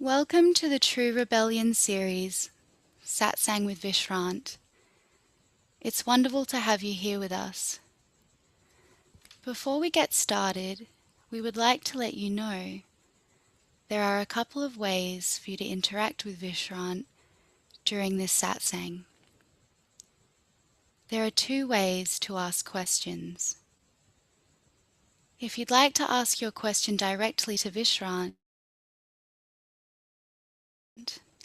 Welcome to the True Rebellion series, Satsang with Vishrant. It's wonderful to have you here with us. Before we get started, we would like to let you know there are a couple of ways for you to interact with Vishrant during this satsang. There are 2 ways to ask questions. If you'd like to ask your question directly to Vishrant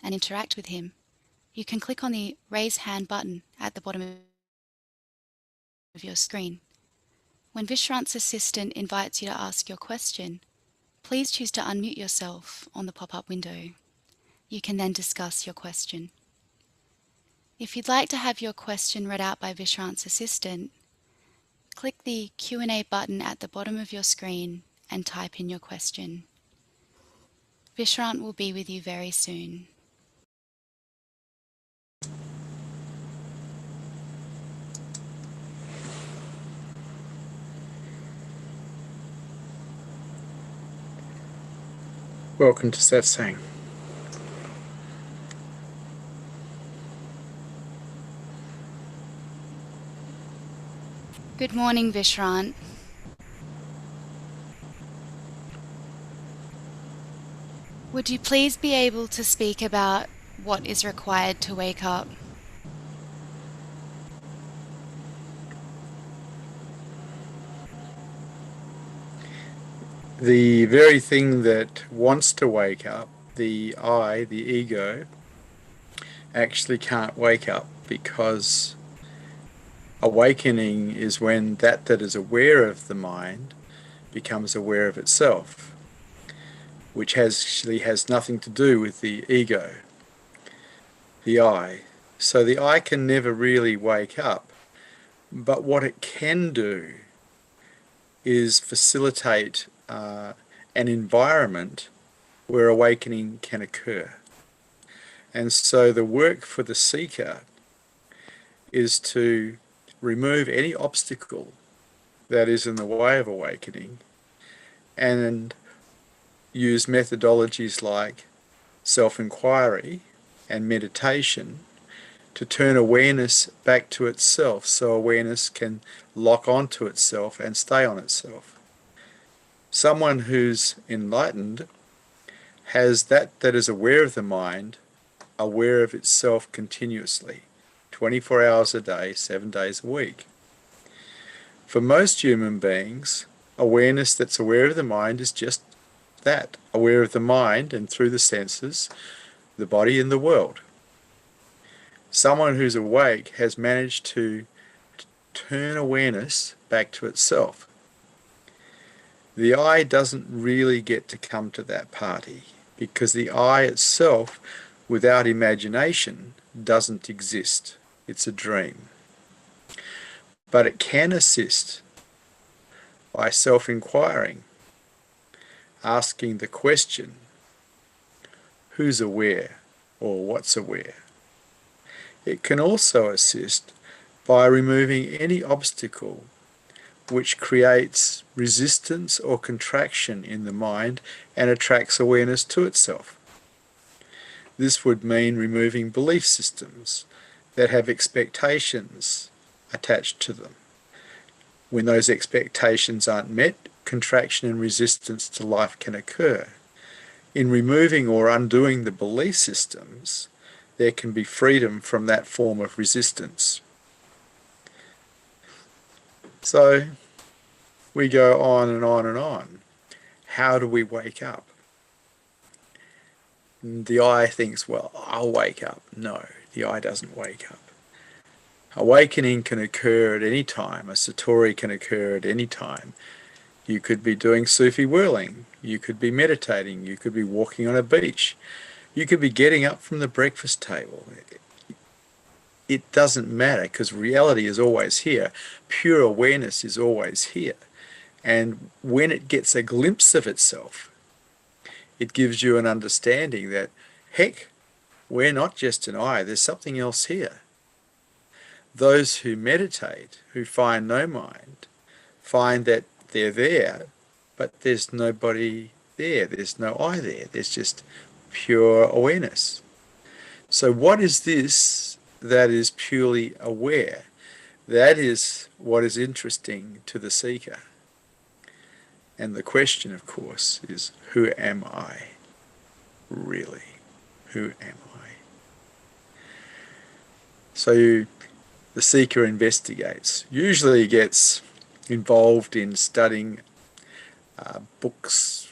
and interact with him, you can click on the Raise Hand button at the bottom of your screen. When Vishrant's assistant invites you to ask your question, please choose to unmute yourself on the pop-up window. You can then discuss your question. If you'd like to have your question read out by Vishrant's assistant, click the Q&A button at the bottom of your screen and type in your question. Vishrant will be with you very soon. Welcome to Satsang. Good morning, Vishrant. Would you please be able to speak about what is required to wake up? The very thing that wants to wake up, the I, the ego, actually can't wake up, because awakening is when that is aware of the mind becomes aware of itself, which actually has nothing to do with the ego, the I. So the I can never really wake up, but what it can do is facilitate an environment where awakening can occur. And so the work for the seeker is to remove any obstacle that is in the way of awakening, and use methodologies like self-inquiry and meditation to turn awareness back to itself, so awareness can lock onto itself and stay on itself. Someone who's enlightened has that is aware of the mind, aware of itself continuously, 24 hours a day, 7 days a week. For most human beings, awareness that's aware of the mind is just that, aware of the mind and through the senses, the body and the world. Someone who's awake has managed to turn awareness back to itself. The I doesn't really get to come to that party, because the I itself, without imagination, doesn't exist. It's a dream. But it can assist by self-inquiring, asking the question, who's aware, or what's aware? It can also assist by removing any obstacle which creates resistance or contraction in the mind and attracts awareness to itself. This would mean removing belief systems that have expectations attached to them. When those expectations aren't met, contraction and resistance to life can occur. In removing or undoing the belief systems, there can be freedom from that form of resistance. So we go on and on and on. How do we wake up? The I thinks, well, I'll wake up. No, the I doesn't wake up. Awakening can occur at any time. A satori can occur at any time. You could be doing Sufi whirling. You could be meditating. You could be walking on a beach. You could be getting up from the breakfast table. It doesn't matter, because reality is always here. Pure awareness is always here. And when it gets a glimpse of itself, it gives you an understanding that, heck, we're not just an I, there's something else here. Those who meditate, who find no mind, find that they're there, but there's nobody there. There's no I there. There's just pure awareness. So what is this that is purely aware? That is what is interesting to the seeker. And the question, of course, is, who am I? Really? Who am I? So the seeker investigates. Usually gets involved in studying books,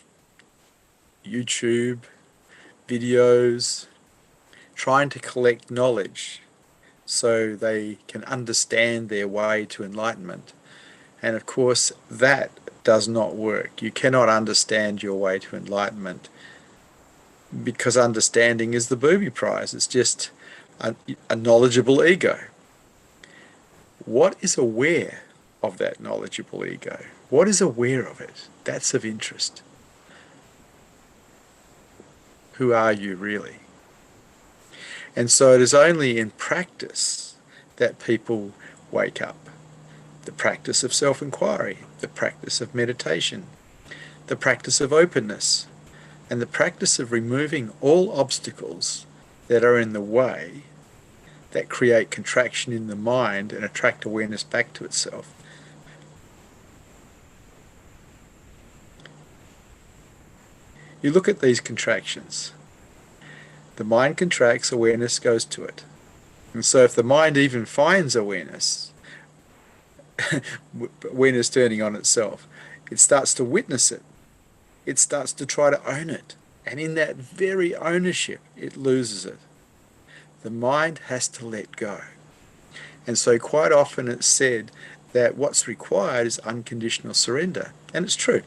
YouTube, videos, trying to collect knowledge so they can understand their way to enlightenment. And of course, that does not work. You cannot understand your way to enlightenment, because understanding is the booby prize. It's just a knowledgeable ego. What is aware of that knowledgeable ego? What is aware of it? That's of interest. Who are you really? And so it is only in practice that people wake up. The practice of self-inquiry, the practice of meditation, the practice of openness, and the practice of removing all obstacles that are in the way, that create contraction in the mind and attract awareness back to itself. You look at these contractions. The mind contracts, awareness goes to it. And so if the mind even finds awareness, awareness turning on itself, it starts to witness it. It starts to try to own it. And in that very ownership, it loses it. The mind has to let go. And so quite often it's said that what's required is unconditional surrender. And it's true.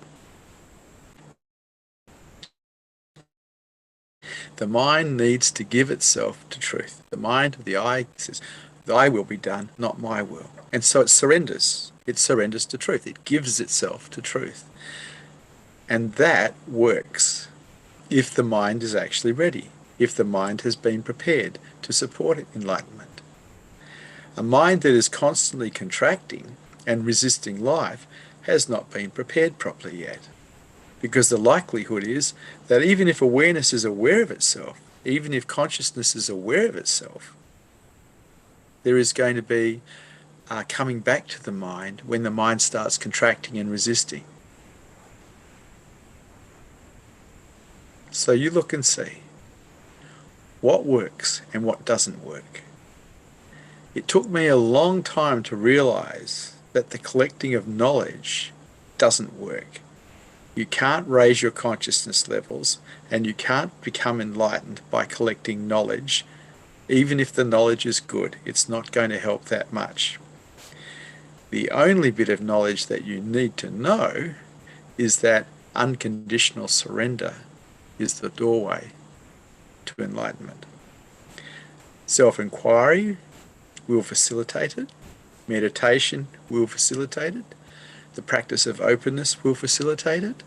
The mind needs to give itself to truth. The mind of the I says, thy will be done, not my will. And so it surrenders. It surrenders to truth. It gives itself to truth. And that works if the mind is actually ready, if the mind has been prepared to support enlightenment. A mind that is constantly contracting and resisting life has not been prepared properly yet. Because the likelihood is that even if awareness is aware of itself, even if consciousness is aware of itself, there is going to be coming back to the mind when the mind starts contracting and resisting. So you look and see what works and what doesn't work. It took me a long time to realize that the collecting of knowledge doesn't work. You can't raise your consciousness levels, and you can't become enlightened by collecting knowledge. Even if the knowledge is good, it's not going to help that much. The only bit of knowledge that you need to know is that unconditional surrender is the doorway to enlightenment. Self-inquiry will facilitate it. Meditation will facilitate it. The practice of openness will facilitate it.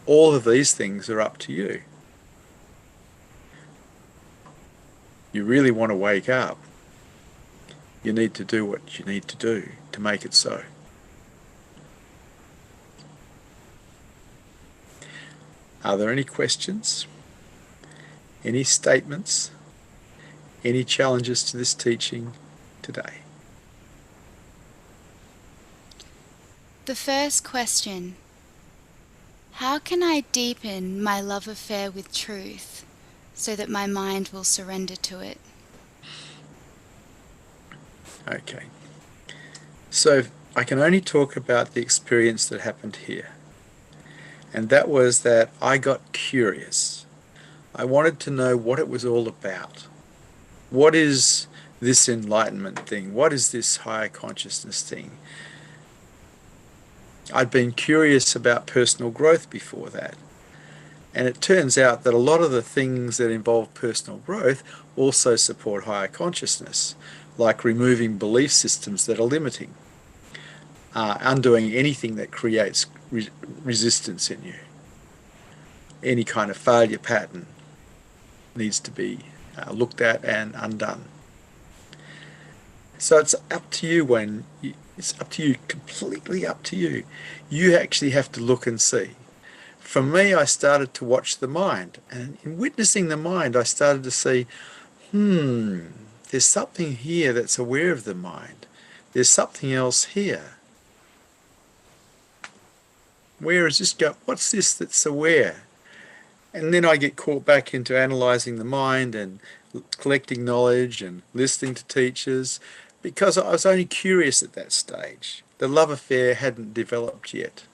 All of these things are up to you. You really want to wake up, you need to do what you need to do to make it so. Are there any questions? Any statements? Any challenges to this teaching today? The first question: how can I deepen my love affair with truth so that my mind will surrender to it? Okay. So I can only talk about the experience that happened here. And that was that I got curious. I wanted to know what it was all about. What is this enlightenment thing? What is this higher consciousness thing? I'd been curious about personal growth before that. And it turns out that a lot of the things that involve personal growth also support higher consciousness, like removing belief systems that are limiting, undoing anything that creates resistance in you. Any kind of failure pattern needs to be looked at and undone. So it's up to you it's up to you, completely up to you. You actually have to look and see. for me, I started to watch the mind. And in witnessing the mind, I started to see, there's something here that's aware of the mind. There's something else here. Where is this go? What's this that's aware? And then I get caught back into analysing the mind and collecting knowledge and listening to teachers because I was only curious at that stage. The love affair hadn't developed yet.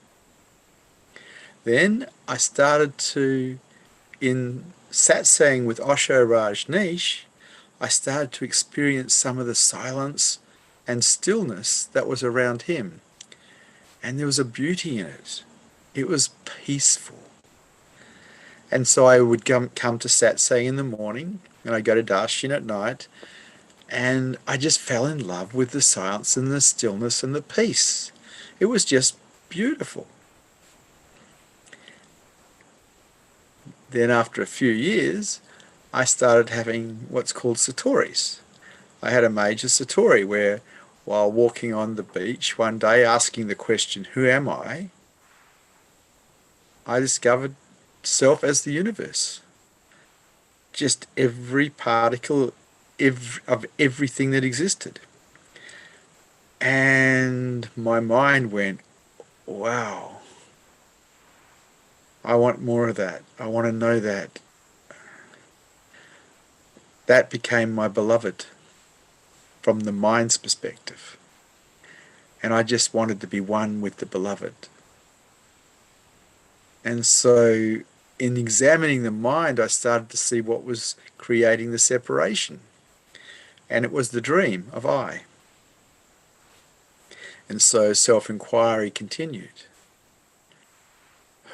Then I started to, in satsang with Osho Rajneesh, I started to experience some of the silence and stillness that was around him. And there was a beauty in it. It was peaceful. And so I would come to satsang in the morning, and I'd go to darshan at night, and I just fell in love with the silence and the stillness and the peace. It was just beautiful. Then after a few years, I started having what's called satoris. I had a major satori where, while walking on the beach one day asking the question, who am I discovered self as the universe. Just every particle of everything that existed. And my mind went, wow, I want more of that. I want to know that. That became my beloved from the mind's perspective. And I just wanted to be one with the beloved. And so in examining the mind, I started to see what was creating the separation. And it was the dream of I. And so self-inquiry continued.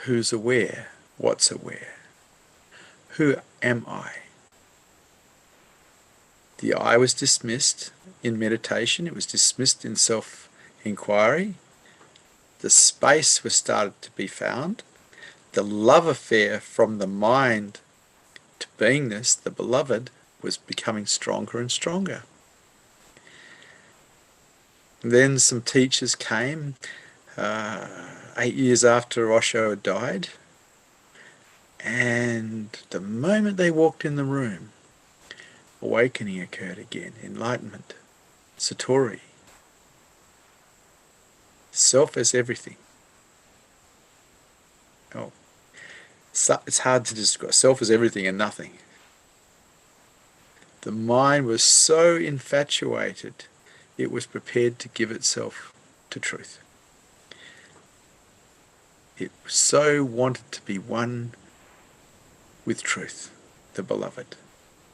Who's aware? What's aware? Who am I? The I was dismissed in meditation. It was dismissed in self-inquiry. The space was started to be found. The love affair from the mind to beingness, the beloved, was becoming stronger and stronger. And then some teachers came 8 years after Osho had died, and the moment they walked in the room, awakening occurred again, enlightenment, satori. Self as everything. Oh, it's hard to describe. Self is everything and nothing. The mind was so infatuated, it was prepared to give itself to truth. It so wanted to be one with truth, the beloved.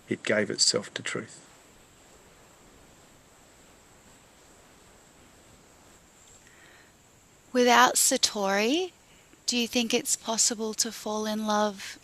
It gave itself to truth. Without satori, do you think it's possible to fall in love